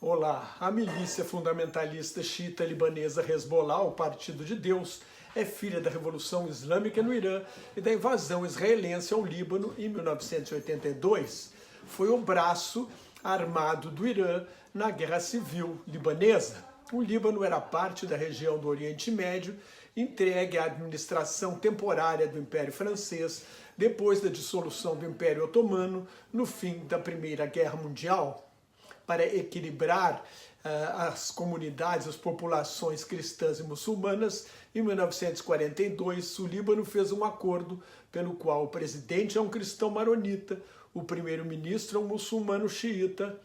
Olá, a milícia fundamentalista xiita libanesa Hezbollah, o Partido de Deus, é filha da Revolução Islâmica no Irã e da invasão israelense ao Líbano em 1982. Foi o braço armado do Irã na Guerra Civil Libanesa. O Líbano era parte da região do Oriente Médio, entregue à administração temporária do Império Francês depois da dissolução do Império Otomano no fim da Primeira Guerra Mundial. Para equilibrar as comunidades, as populações cristãs e muçulmanas, em 1942, o Líbano fez um acordo pelo qual o presidente é um cristão maronita, o primeiro-ministro é um muçulmano xiita,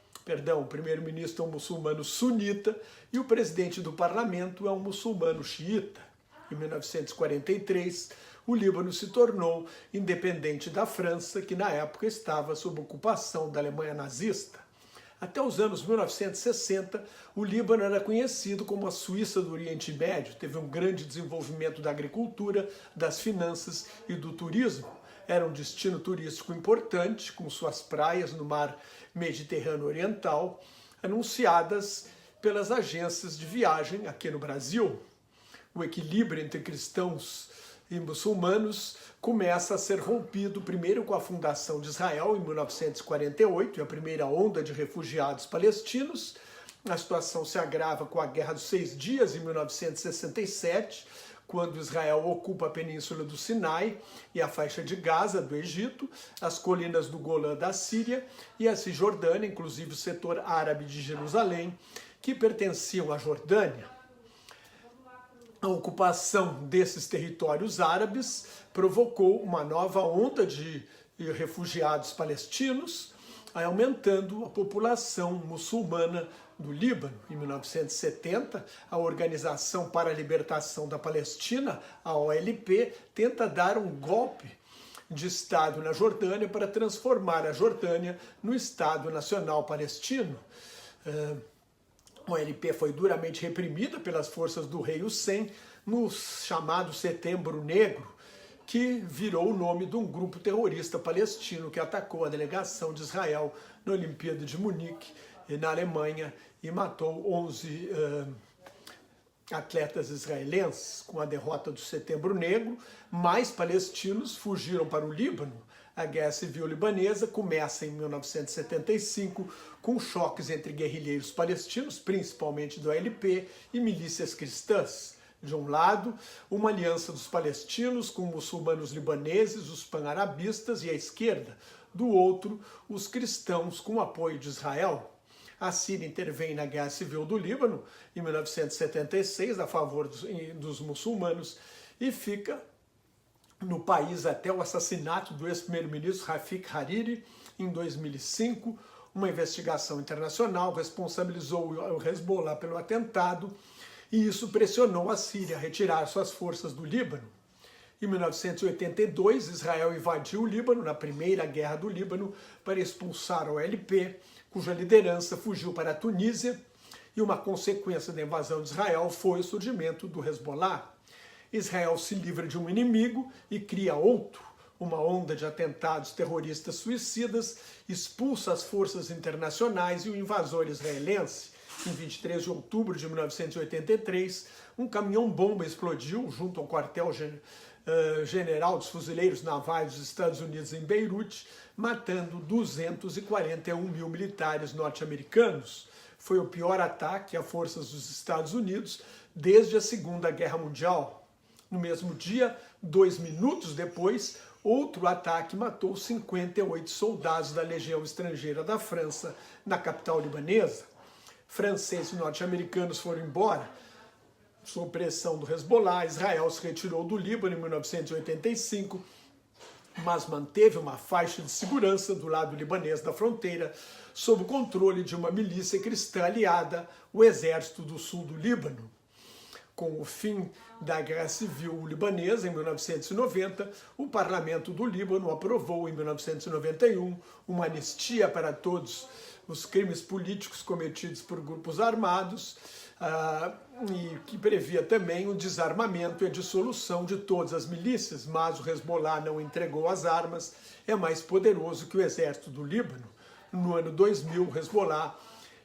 o primeiro-ministro é um muçulmano sunita e o presidente do parlamento é um muçulmano xiita. Em 1943, o Líbano se tornou independente da França, que na época estava sob ocupação da Alemanha nazista. Até os anos 1960, o Líbano era conhecido como a Suíça do Oriente Médio, teve um grande desenvolvimento da agricultura, das finanças e do turismo. Era um destino turístico importante, com suas praias no mar Mediterrâneo Oriental, anunciadas pelas agências de viagem aqui no Brasil. O equilíbrio entre cristãos e muçulmanos começa a ser rompido primeiro com a fundação de Israel em 1948 e a primeira onda de refugiados palestinos. A situação se agrava com a Guerra dos Seis Dias em 1967, quando Israel ocupa a península do Sinai e a faixa de Gaza do Egito, as colinas do Golã da Síria e a Cisjordânia, inclusive o setor árabe de Jerusalém, que pertenciam à Jordânia. A ocupação desses territórios árabes provocou uma nova onda de refugiados palestinos, aumentando a população muçulmana do Líbano. Em 1970, a Organização para a Libertação da Palestina, a OLP, tenta dar um golpe de Estado na Jordânia para transformar a Jordânia no Estado Nacional Palestino. A OLP foi duramente reprimida pelas forças do rei Hussein no chamado Setembro Negro, que virou o nome de um grupo terrorista palestino que atacou a delegação de Israel na Olimpíada de Munique, na Alemanha, e matou 11 atletas israelenses. Com a derrota do Setembro Negro, mais palestinos fugiram para o Líbano. A Guerra Civil Libanesa começa em 1975 com choques entre guerrilheiros palestinos, principalmente do OLP, e milícias cristãs. De um lado, uma aliança dos palestinos com muçulmanos libaneses, os pan-arabistas e a esquerda. Do outro, os cristãos com apoio de Israel. A Síria intervém na Guerra Civil do Líbano em 1976 a favor dos muçulmanos e fica no país até o assassinato do ex-primeiro-ministro Rafik Hariri em 2005. Uma investigação internacional responsabilizou o Hezbollah pelo atentado e isso pressionou a Síria a retirar suas forças do Líbano. Em 1982, Israel invadiu o Líbano na Primeira Guerra do Líbano para expulsar a OLP, cuja liderança fugiu para a Tunísia, e uma consequência da invasão de Israel foi o surgimento do Hezbollah. Israel se livra de um inimigo e cria outro. Uma onda de atentados terroristas suicidas expulsa as forças internacionais e o invasor israelense. Em 23 de outubro de 1983, um caminhão-bomba explodiu junto ao quartel-general dos fuzileiros navais dos Estados Unidos em Beirute, matando 241 mil militares norte-americanos. Foi o pior ataque a forças dos Estados Unidos desde a Segunda Guerra Mundial. No mesmo dia, 2 minutos depois, outro ataque matou 58 soldados da Legião Estrangeira da França na capital libanesa. Franceses e norte-americanos foram embora. Sob pressão do Hezbollah, Israel se retirou do Líbano em 1985, mas manteve uma faixa de segurança do lado libanês da fronteira, sob o controle de uma milícia cristã aliada, o Exército do Sul do Líbano. Com o fim da Guerra Civil Libanesa, em 1990, o Parlamento do Líbano aprovou, em 1991, uma anistia para todos os crimes políticos cometidos por grupos armados, e que previa também o desarmamento e a dissolução de todas as milícias, mas o Hezbollah não entregou as armas, é mais poderoso que o exército do Líbano. No ano 2000, o Hezbollah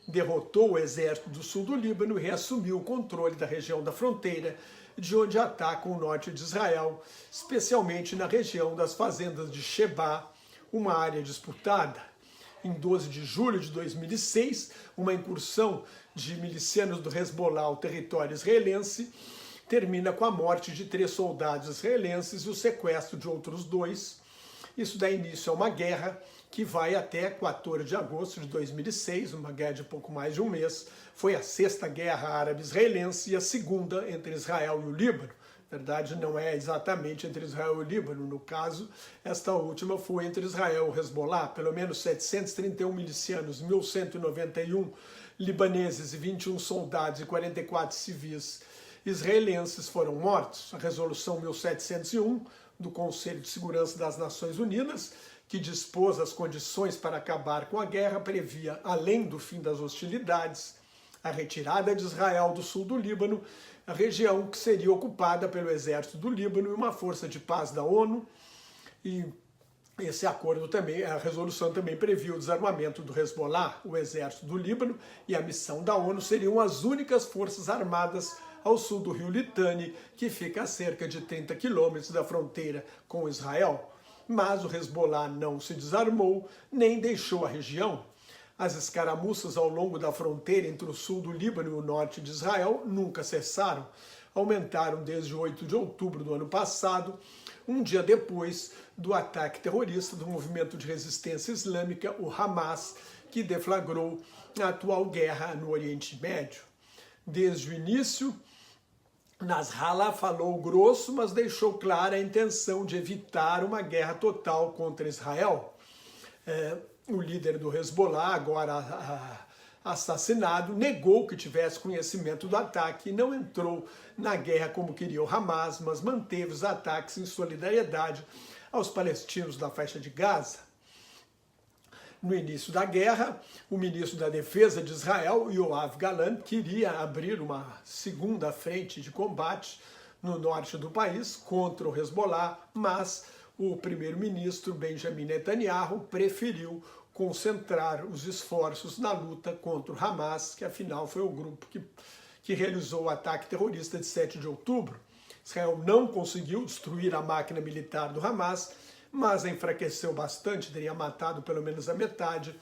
derrotou o exército do sul do Líbano e reassumiu o controle da região da fronteira, de onde atacam o norte de Israel, especialmente na região das fazendas de Sheba, uma área disputada. Em 12 de julho de 2006, uma incursão de milicianos do Hezbollah ao território israelense termina com a morte de 3 soldados israelenses e o sequestro de outros 2. Isso dá início a uma guerra que vai até 14 de agosto de 2006, uma guerra de pouco mais de um mês. Foi a 6ª guerra árabe-israelense e a 2ª entre Israel e o Líbano. Na verdade, não é exatamente entre Israel e o Líbano. No caso, esta última foi entre Israel e o Hezbollah. Pelo menos 731 milicianos, 1.191 libaneses e 21 soldados e 44 civis israelenses foram mortos. A resolução 1701 do Conselho de Segurança das Nações Unidas, que dispôs as condições para acabar com a guerra, previa, além do fim das hostilidades, a retirada de Israel do sul do Líbano, a região que seria ocupada pelo exército do Líbano e uma força de paz da ONU. E esse acordo também, a resolução também previa o desarmamento do Hezbollah, o exército do Líbano, e a missão da ONU seriam as únicas forças armadas ao sul do rio Litani, que fica a cerca de 30 quilômetros da fronteira com Israel. Mas o Hezbollah não se desarmou, nem deixou a região. As escaramuças ao longo da fronteira entre o sul do Líbano e o norte de Israel nunca cessaram. Aumentaram desde 8 de outubro do ano passado, um dia depois do ataque terrorista do movimento de resistência islâmica, o Hamas, que deflagrou a atual guerra no Oriente Médio. Desde o início, Nasrallah falou grosso, mas deixou clara a intenção de evitar uma guerra total contra Israel. O líder do Hezbollah, agora assassinado, negou que tivesse conhecimento do ataque e não entrou na guerra como queria o Hamas, mas manteve os ataques em solidariedade aos palestinos da faixa de Gaza. No início da guerra, o ministro da Defesa de Israel, Yoav Gallant, queria abrir uma segunda frente de combate no norte do país contra o Hezbollah, mas o primeiro-ministro Benjamin Netanyahu preferiu concentrar os esforços na luta contra o Hamas, que afinal foi o grupo que realizou o ataque terrorista de 7 de outubro. Israel não conseguiu destruir a máquina militar do Hamas, mas a enfraqueceu bastante, teria matado pelo menos a metade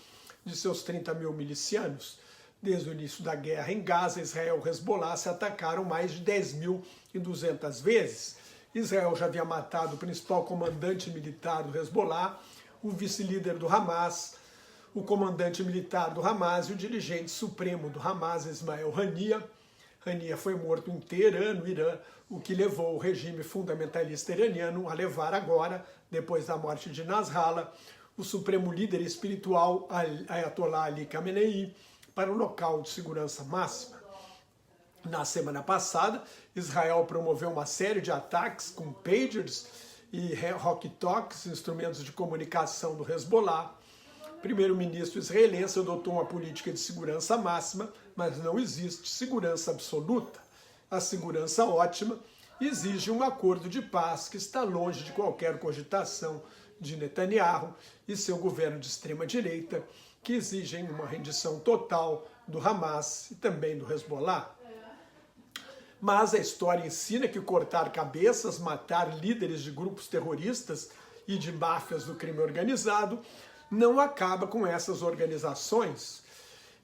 de seus 30 mil milicianos. Desde o início da guerra em Gaza, Israel e Hezbollah se atacaram mais de 10.200 vezes. Israel já havia matado o principal comandante militar do Hezbollah, o vice-líder do Hamas, o comandante militar do Hamas e o dirigente supremo do Hamas, Ismael Haniyeh. Haniyeh foi morto em Teherã, no Irã, o que levou o regime fundamentalista iraniano a levar agora, depois da morte de Nasrallah, o supremo líder espiritual Ayatollah Ali Khamenei para o local de segurança máxima. Na semana passada, Israel promoveu uma série de ataques com pagers e walkie-talkies, instrumentos de comunicação do Hezbollah. O primeiro-ministro israelense adotou uma política de segurança máxima, mas não existe segurança absoluta. A segurança ótima exige um acordo de paz que está longe de qualquer cogitação de Netanyahu e seu governo de extrema-direita, que exigem uma rendição total do Hamas e também do Hezbollah. Mas a história ensina que cortar cabeças, matar líderes de grupos terroristas e de máfias do crime organizado não acaba com essas organizações.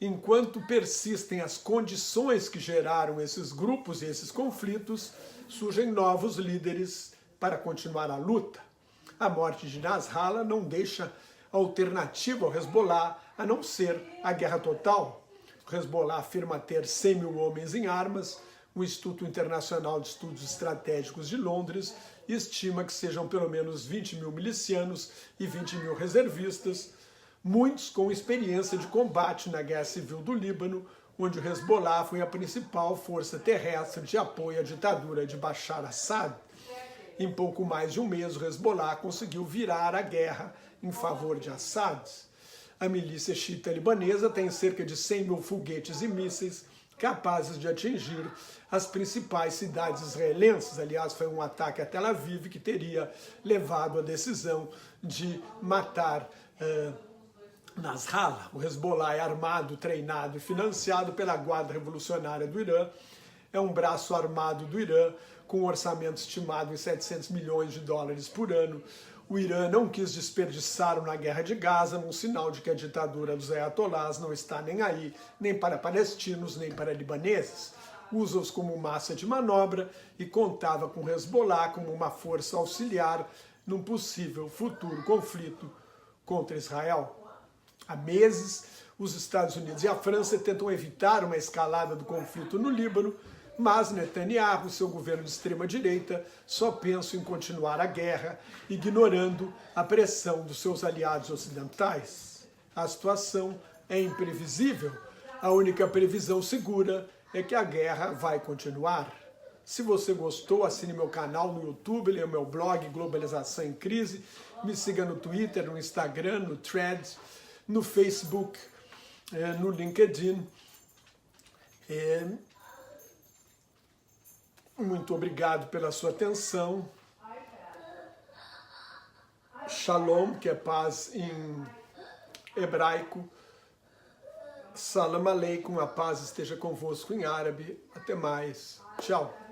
Enquanto persistem as condições que geraram esses grupos e esses conflitos, surgem novos líderes para continuar a luta. A morte de Nasrallah não deixa alternativa ao Hezbollah a não ser a guerra total. O Hezbollah afirma ter 100 mil homens em armas. O Instituto Internacional de Estudos Estratégicos de Londres estima que sejam pelo menos 20 mil milicianos e 20 mil reservistas, muitos com experiência de combate na Guerra Civil do Líbano, onde o Hezbollah foi a principal força terrestre de apoio à ditadura de Bashar Assad. Em pouco mais de um mês, o Hezbollah conseguiu virar a guerra em favor de Assad. A milícia xiita libanesa tem cerca de 100 mil foguetes e mísseis capazes de atingir as principais cidades israelenses. Aliás, foi um ataque a Tel Aviv que teria levado à decisão de matar Nasrallah. O Hezbollah é armado, treinado e financiado pela Guarda Revolucionária do Irã. É um braço armado do Irã, com um orçamento estimado em 700 milhões de dólares por ano. O Irã não quis desperdiçar na guerra de Gaza, num sinal de que a ditadura dos ayatolás não está nem aí, nem para palestinos, nem para libaneses. Usa-os como massa de manobra e contava com o Hezbollah como uma força auxiliar num possível futuro conflito contra Israel. Há meses, os Estados Unidos e a França tentam evitar uma escalada do conflito no Líbano, mas Netanyahu e seu governo de extrema-direita só pensam em continuar a guerra, ignorando a pressão dos seus aliados ocidentais. A situação é imprevisível. A única previsão segura é que a guerra vai continuar. Se você gostou, assine meu canal no YouTube, leia meu blog Globalização em Crise, me siga no Twitter, no Instagram, no Threads, no Facebook, no LinkedIn. Muito obrigado pela sua atenção. Shalom, que é paz em hebraico. Salam aleikum, a paz esteja convosco em árabe. Até mais. Tchau.